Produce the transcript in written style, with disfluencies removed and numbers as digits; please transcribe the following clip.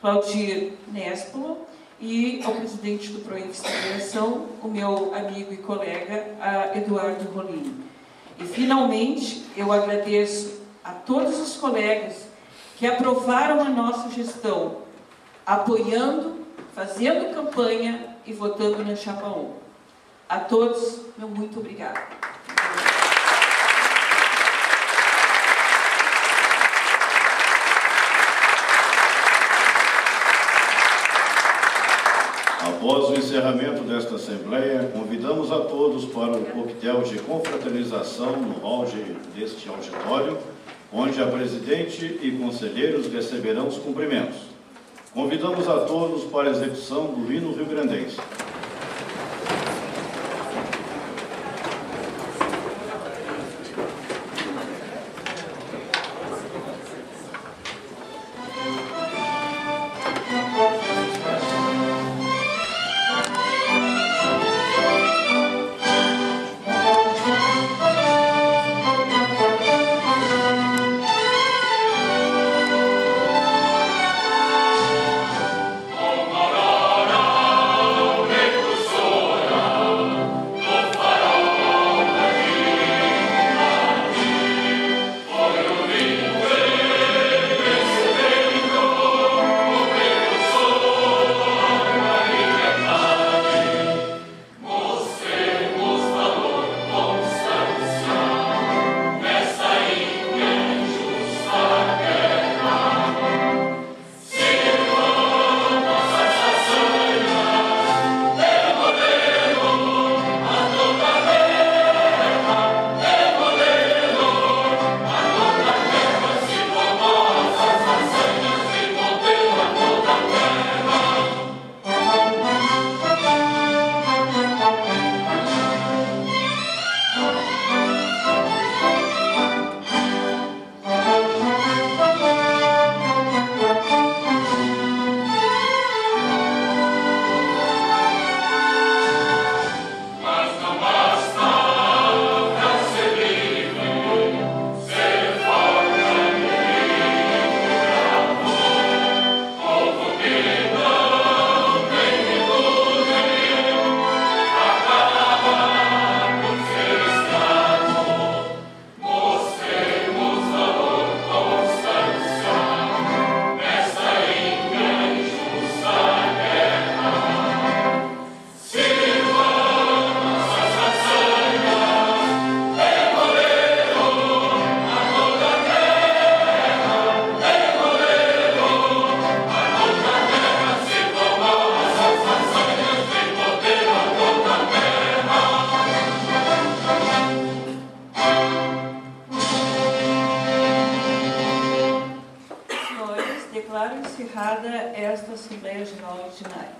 Claudir Nespolo, e ao presidente do PROINFES Federação, o meu amigo e colega Eduardo Rolim. E, finalmente, eu agradeço a todos os colegas que aprovaram a nossa gestão, apoiando, fazendo campanha e votando na Chapa 1. A todos, meu muito obrigado. Após o encerramento desta Assembleia, convidamos a todos para o coquetel de confraternização no hall deste auditório, onde a presidente e conselheiros receberão os cumprimentos. Convidamos a todos para a execução do hino rio-grandense. Declaro encerrada esta Assembleia Geral Ordinária.